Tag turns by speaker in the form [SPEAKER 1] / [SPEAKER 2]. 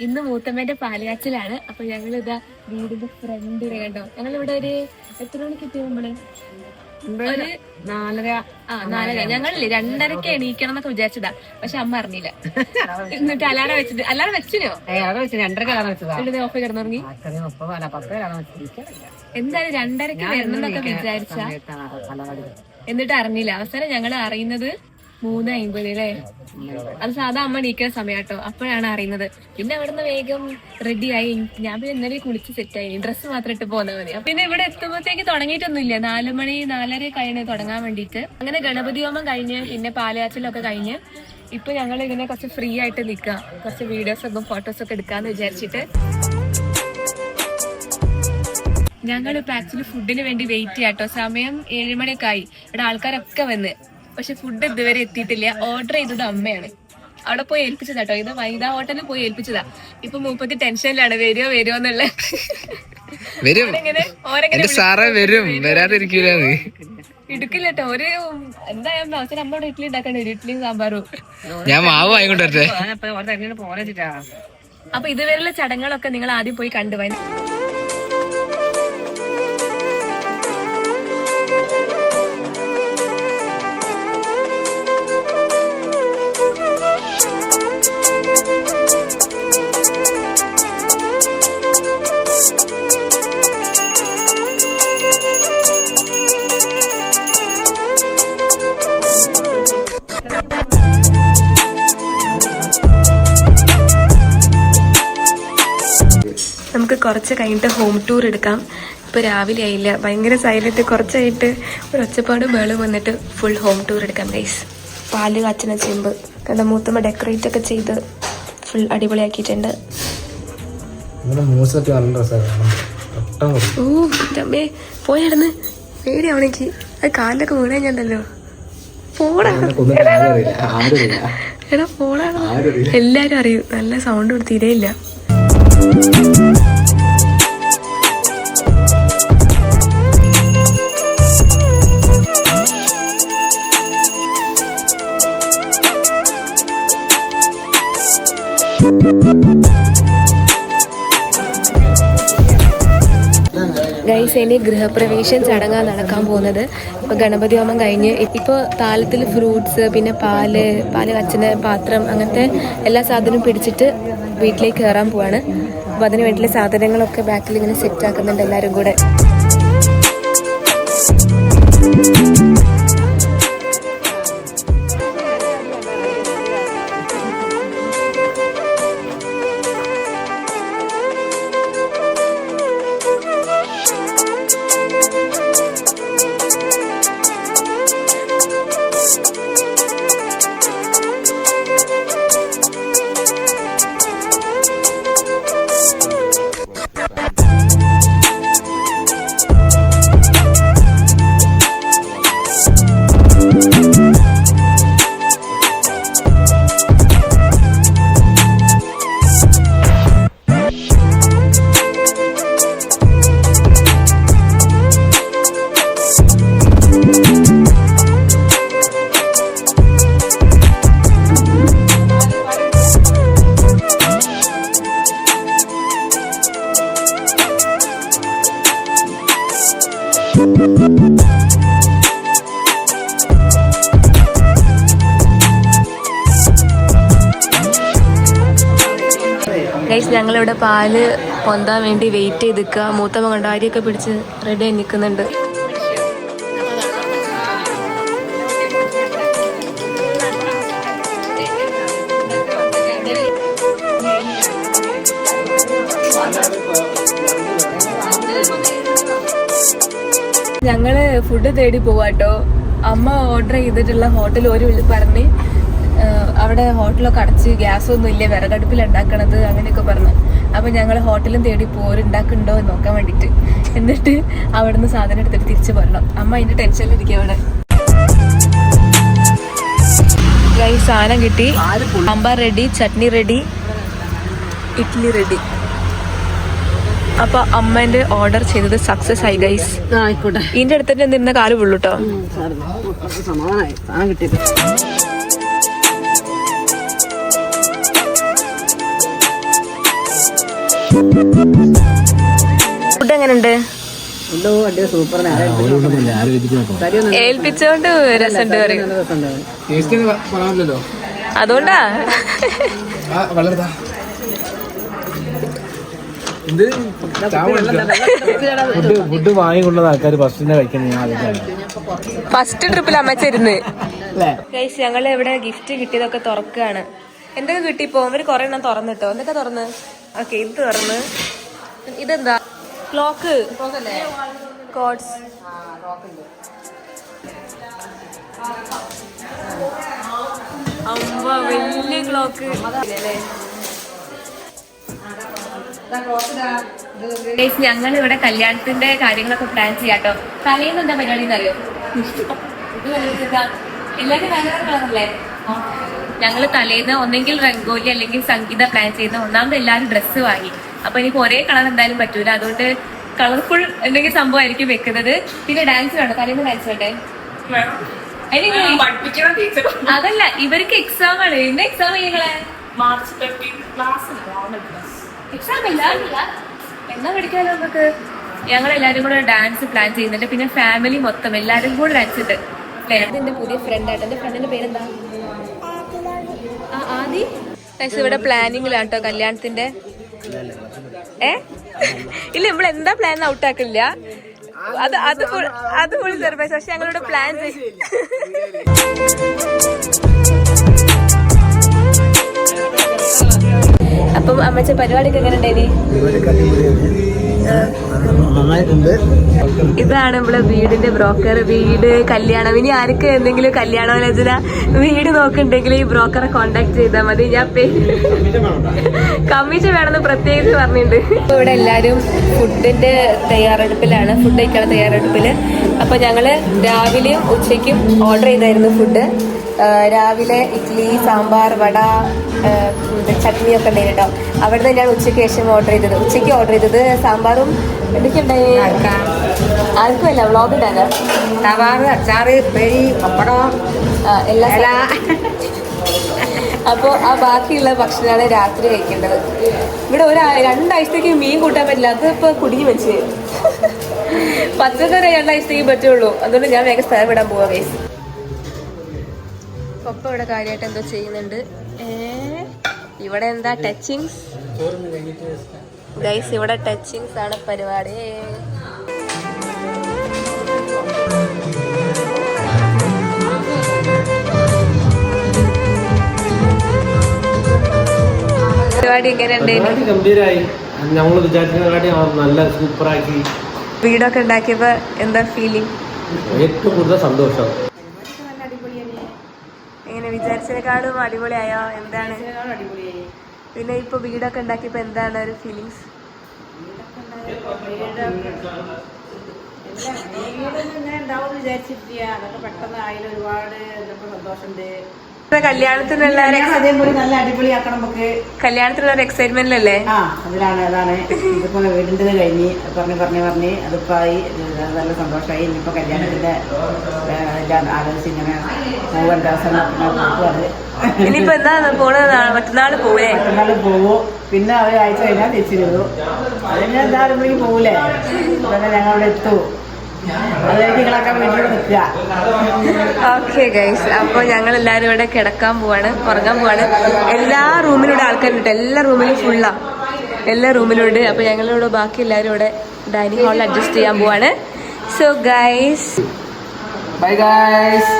[SPEAKER 1] ഇന്ന് മൂത്തമ്മേന്റെ പാലുകാച്ചിലാണ്. അപ്പൊ ഞങ്ങൾ ഇതാ വീടിന്റെ ഫ്രണ്ടിൽ കണ്ടോ. ഞങ്ങളിവിടെ ഒരു എത്ര മണിക്ക് എത്തി നമ്മള്? ഒരു 4:30. ഞങ്ങളില്ലേ 2:30 എണീക്കണം എന്നൊക്കെ വിചാരിച്ചതാ. പക്ഷെ അമ്മ അറിഞ്ഞില്ല. എന്നിട്ട് അലാറം വെച്ചിട്ട് അലാറം വെച്ചിനോ? 2:30 ഓഫ് കിടന്നുറങ്ങി. എന്തായാലും 2:30 വരണം എന്നൊക്കെ വിചാരിച്ച, എന്നിട്ട് അറിഞ്ഞില്ല. അവസാനം ഞങ്ങൾ അറിയുന്നത് 3:50 അല്ലേ? അത് സാധാ അമ്മ എണീക്കുന്ന സമയം കേട്ടോ. അപ്പോഴാണ് അറിയുന്നത്. പിന്നെ അവിടുന്ന് വേഗം റെഡിയായി. ഞാൻ പിന്നെ ഇന്നലെ കുളിച്ച് സെറ്റായി. ഡ്രസ്സ് മാത്രം ഇട്ട് പോന്നാൽ മതി. പിന്നെ ഇവിടെ എത്തുമ്പോഴത്തേക്ക് തുടങ്ങിയിട്ടൊന്നുമില്ല. 4 മണി 4:30 കഴിഞ്ഞ് തുടങ്ങാൻ വേണ്ടിയിട്ട്. അങ്ങനെ ഗണപതി ഹോമം കഴിഞ്ഞ് പിന്നെ പാലുകാച്ചിലൊക്കെ കഴിഞ്ഞ് ഇപ്പൊ ഞങ്ങൾ ഇങ്ങനെ കുറച്ച് ഫ്രീ ആയിട്ട് നിൽക്കാം. കുറച്ച് വീഡിയോസൊക്കെ ഫോട്ടോസൊക്കെ എടുക്കാന്ന് വിചാരിച്ചിട്ട് ഞങ്ങളിപ്പോ ആക്ച്വലി ഫുഡിന് വേണ്ടി വെയിറ്റ് ചെയ്യാട്ടോ. സമയം 7 മണിയൊക്കെ ആയി. ഇവിടെ ആൾക്കാരൊക്കെ വന്ന്, പക്ഷെ ഫുഡ് ഇതുവരെ എത്തിയിട്ടില്ല. ഓർഡർ ചെയ്തത് അമ്മയാണ്. അവിടെ പോയി ഏൽപ്പിച്ചതാ കേട്ടോ. ഇത് വൈദ ഹോട്ടലിൽ പോയി ഏൽപ്പിച്ചതാ. ഇപ്പൊ 30 ടെൻഷനിലാണ്. വരുമോ എന്നുള്ള. ഇടുക്കില്ല കേട്ടോ. ഒരു എന്തായാലും അവസരം അമ്മയുടെ ഇഡ്ഡലി ഉണ്ടാക്കണ്ടേ. ഇഡ്ഡലിയും സാമ്പാറും ഞാൻ മാവ് വാങ്ങിക്കൊണ്ടേ. അപ്പൊ ഇതുവരെയുള്ള ചടങ്ങുകളൊക്കെ നിങ്ങൾ ആദ്യം പോയി കണ്ടുപോയി. നമുക്ക് കുറച്ച് കഴിഞ്ഞിട്ട് ഹോം ടൂർ എടുക്കാം. ഇപ്പോൾ രാവിലെ ആയില്ല, ഭയങ്കര സൈലന്റ്. കുറച്ചായിട്ട് ഒരു ഒച്ചപ്പാട് ബേളും വന്നിട്ട് ഫുൾ ഹോം ടൂർ എടുക്കാം ഗൈസ്. പാല് കാച്ചണ ചെമ്പ് കണ്ട മൂത്തമ്മ ഡെക്കറേറ്റ് ഒക്കെ ചെയ്ത് ഫുൾ അടിപൊളിയാക്കിയിട്ടുണ്ട്. ഓ അമ്മേ പോയായിരുന്നു പേടിയാവണെനിക്ക്. അത് കാലിലൊക്കെ വീണാ ഞാണ്ടല്ലോ. പോടാ എടാ പോടാ. എല്ലാരും അറിയും. നല്ല സൗണ്ട് കൊടുത്തിരേയില്ല. ഗൈസ്, ഇനി ഗൃഹപ്രവേശം ചടങ്ങാണ് നടക്കാൻ പോകുന്നത്. ഇപ്പോൾ ഗണപതി ഹോമം കഴിഞ്ഞ് ഇപ്പോൾ താലത്തിൽ ഫ്രൂട്ട്സ്, പിന്നെ പാല് കച്ചന് പാത്രം, അങ്ങനത്തെ എല്ലാ സാധനവും പിടിച്ചിട്ട് വീട്ടിലേക്ക് കയറാൻ പോവാണ്. അപ്പോൾ അതിന് വേണ്ടിയുള്ള സാധനങ്ങളൊക്കെ ബാക്കിൽ ഇങ്ങനെ സെറ്റ് ആക്കുന്നുണ്ട് എല്ലാവരും കൂടെ. ഗൈസ്, ഞങ്ങളിവിടെ പാല് പൊന്താൻ വേണ്ടി വെയിറ്റ് ചെയ്ത് നിൽക്കുക. മൂത്തമ്മ കണ്ട അരിയൊക്കെ പിടിച്ച് റെഡി ആയി നിൽക്കുന്നുണ്ട്. ഞങ്ങള് ഫുഡ് തേടി പോവാട്ടോ. അമ്മ ഓർഡർ ചെയ്തിട്ടുള്ള ഹോട്ടൽ ഒരു പറഞ്ഞ് അവിടെ ഹോട്ടലൊക്കെ അടച്ച്, ഗ്യാസൊന്നും ഇല്ല, വിറകടുപ്പിൽ ഉണ്ടാക്കണത് അങ്ങനെയൊക്കെ പറഞ്ഞു. അപ്പൊ ഞങ്ങൾ ഹോട്ടലും തേടി പോരുണ്ടാക്കുന്നുണ്ടോ എന്ന് നോക്കാൻ വേണ്ടിട്ട്. എന്നിട്ട് അവിടുന്ന് സാധനം എടുത്തിട്ട് തിരിച്ചു പോരണം. അമ്മ അതിന്റെ ടെൻഷനിലിരിക്കുക അവിടെ. ഗൈസ്, സാധനം കിട്ടി. Sambar ready, chutney ready, idli ready. അപ്പൊ അമ്മേന്റെ ഓർഡർ ചെയ്തത് സക്സസ് ആയി ഗൈസ്. ഇതിന്റെ അടുത്തിട്ട് നിന്ന കാല് പുള്ളുട്ടോ. ഫുഡ് എങ്ങനെയുണ്ട്?
[SPEAKER 2] സൂപ്പർ.
[SPEAKER 1] ഏൽപ്പിച്ചോണ്ട് രസമുണ്ട് പറയും. അതുകൊണ്ടാ
[SPEAKER 2] ഫുഡ് വാങ്ങിക്കൊണ്ടത് ആൾക്കാർ ഫസ്റ്റ് കഴിക്കാൻ
[SPEAKER 1] ഫസ്റ്റ് ട്രിപ്പിൽ അമ്മച്ചിരുന്ന്. ഞങ്ങൾ ഇവിടെ ഗിഫ്റ്റ് കിട്ടിയതൊക്കെ തുറക്കുകയാണ്. എന്തൊക്കെ കിട്ടിപ്പോ? അവര് കൊറേ എണ്ണം തുറന്നിട്ടോ. എന്തൊക്കെ തുറന്ന്? ഓക്കെ, ഇത് തുറന്ന്. ഇതെന്താ? ക്ലോക്ക്. കോഡ്സ്. അമ്മ വലിയ ക്ലോക്ക്. ഞങ്ങൾ ഇവിടെ കല്യാണത്തിന്റെ കാര്യങ്ങളൊക്കെ പ്ലാൻ ചെയ്യാട്ടോ. തലേന്ന് എന്താ പരിപാടി എന്നറിയോ? എല്ലാരും വേറെ കളറല്ലേ? ഞങ്ങള് തലേന്ന് ഒന്നെങ്കിൽ രംഗോലി അല്ലെങ്കിൽ സംഗീത പ്ലാൻ ചെയ്യുന്ന. ഒന്നാമത് എല്ലാവരും ഡ്രസ്സ് വാങ്ങി. അപ്പൊ എനിക്ക് ഒരേ കളർ എന്തായാലും പറ്റൂല. അതുകൊണ്ട് കളർഫുൾ എന്തെങ്കിലും സംഭവം ആയിരിക്കും വെക്കുന്നത്. പിന്നെ ഡാൻസ് വേണം. തലേന്ന് ഡാൻസ് വേണ്ടേ? അതല്ല, ഇവർക്ക് എക്സാം ആണ്. ഇന്ന് എക്സാം ചെയ്യുകളെ എക്സാം ഇല്ല. എന്നാ പഠിക്കാലോ നമുക്ക്. ഞങ്ങൾ എല്ലാരും കൂടെ ഡാൻസ് പ്ലാൻ ചെയ്യുന്നുണ്ട്. പിന്നെ ഫാമിലി മൊത്തം എല്ലാരും കൂടെ ഡാൻസ് ഉണ്ട്. എന്റെ പുതിയ ഫ്രണ്ടായിട്ട്. എന്റെ ഫ്രണ്ടിന്റെ പേരെന്താ? ആദി. ഇവിടെ പ്ലാനിങ്ങിലാട്ടോ കല്യാണത്തിന്റെ. ഇല്ല, നമ്മൾ എന്താ പ്ലാൻ ഔട്ടാക്കില്ല. അത് ഫുൾ സർപ്രൈസ്. പക്ഷെ ഞങ്ങളിവിടെ പ്ലാൻ ചെയ്യും. അപ്പം അമ്മച്ച പരിപാടിയൊക്കെ എങ്ങനെ ഉണ്ടായി? ഇതാണ് നമ്മളെ വീടിന്റെ ബ്രോക്കർ. വീട്, കല്യാണം, ഇനി ആർക്ക് എന്തെങ്കിലും കല്യാണാലോചന വീട് നോക്കുന്നുണ്ടെങ്കിൽ ഈ ബ്രോക്കറെ കോണ്ടാക്ട് ചെയ്താൽ മതി. ഞാൻ കമ്മീഷൻ വേണമെന്ന് പ്രത്യേകിച്ച് പറഞ്ഞിട്ടുണ്ട്. ഇവിടെ എല്ലാരും ഫുഡിന്റെ തയ്യാറെടുപ്പിലാണ്. ഫുഡ് കഴിക്കാനുള്ള തയ്യാറെടുപ്പില്. അപ്പൊ ഞങ്ങള് രാവിലെയും ഉച്ചയ്ക്കും ഓർഡർ ചെയ്തായിരുന്നു ഫുഡ്. രാവിലെ ഇഡ്ഡലി, സാമ്പാർ, വട, ചട്നിയൊക്കെ ഉണ്ടായിരുന്നു കേട്ടോ. അവിടെ തന്നെയാണ് ഉച്ചയ്ക്ക് ശേഷം ഓർഡർ ചെയ്തത്. ഉച്ചയ്ക്ക് ഓർഡർ ചെയ്തത് സാമ്പാറും എന്തൊക്കെയുണ്ടായി? ആർക്കും അല്ല, വ്ളോഗ് ഇടാനാ. സാമ്പാർ, അച്ചാറ്, ഉപ്പേരി, പപ്പടം എല്ലാം. അപ്പോൾ ആ ബാക്കിയുള്ള ഭക്ഷണമാണ് രാത്രി കഴിക്കേണ്ടത്. ഇവിടെ 2 മീൻ കൂട്ടാൻ പറ്റില്ല. അത് ഇപ്പൊ കുടുങ്ങി വെച്ച്. പച്ചക്കറി 2 പറ്റുള്ളൂ. അതുകൊണ്ട് ഞാൻ വേഗം സ്ഥലം വിടാൻ പോവാ. ഗൈസ്, പപ്പ ഇവിടെ കാര്യമായിട്ട് എന്തോ ചെയ്യുന്നുണ്ട്. ഇവിടെ എന്താ ടച്ചിങ്സ്? ഗൈസ്, ഇവിടെ ടച്ചിങ്സ് ആണ് പരിപാടി. പരിപാടി എങ്ങനെ
[SPEAKER 2] ഗംഭീരായി. ഞങ്ങൾ വിചാരിച്ചതിനെക്കാട്ടി നല്ല സൂപ്പറാക്കി.
[SPEAKER 1] വീടൊക്കെ ഉണ്ടാക്കിയപ്പോ എന്താ ഫീലിംഗ്?
[SPEAKER 2] ഏറ്റവും കൂടുതൽ സന്തോഷം.
[SPEAKER 1] എങ്ങനെ വിചാരിച്ചതിനെക്കാളും അടിപൊളിയായോ? എന്താണ്? പിന്നെ ഇപ്പൊ വീടൊക്കെ ഉണ്ടാക്കിയപ്പോ എന്താണ് ഒരു ഫീലിങ്സ്? കല്യാണത്തിനുള്ള എക്സൈറ്റ്മെന്റിലല്ലേ?
[SPEAKER 3] അതാണ് ഇതിപ്പോ വീടിൻ്റെ കഴിഞ്ഞ് പറഞ്ഞ് അതിപ്പായി. നല്ല സന്തോഷമായി. ഇനിയിപ്പോ കല്യാണത്തിന്റെ ആലോചിച്ച് ഇങ്ങനെ പോകേണ്ട ദിവസം
[SPEAKER 1] ഇനിയിപ്പോ എന്താ പോണത്? മറ്റന്നാള് പോവേ?
[SPEAKER 3] മറ്റന്നാള് പോവൂ. പിന്നെ ഒരാഴ്ച കഴിഞ്ഞാൽ തിരിച്ചു വരൂ. അതിന് എന്തായാലും പോകൂലേ? ഞങ്ങളവിടെ എത്തൂ.
[SPEAKER 1] ഓക്കെ ഗൈസ്, അപ്പൊ ഞങ്ങൾ എല്ലാരും ഇവിടെ കിടക്കാൻ പോവാണ്, ഉറങ്ങാൻ പോവാണ്. എല്ലാ റൂമിലൂടെ ആൾക്കാരുണ്ട്. എല്ലാ റൂമിലും ഫുള്ളാ. എല്ലാ റൂമിലും ഉണ്ട്. അപ്പൊ ഞങ്ങളിവിടെ ബാക്കി എല്ലാരും ഇവിടെ ഡൈനിങ് ഹാളിൽ അഡ്ജസ്റ്റ് ചെയ്യാൻ പോവാണ്. So guys,
[SPEAKER 3] bye guys.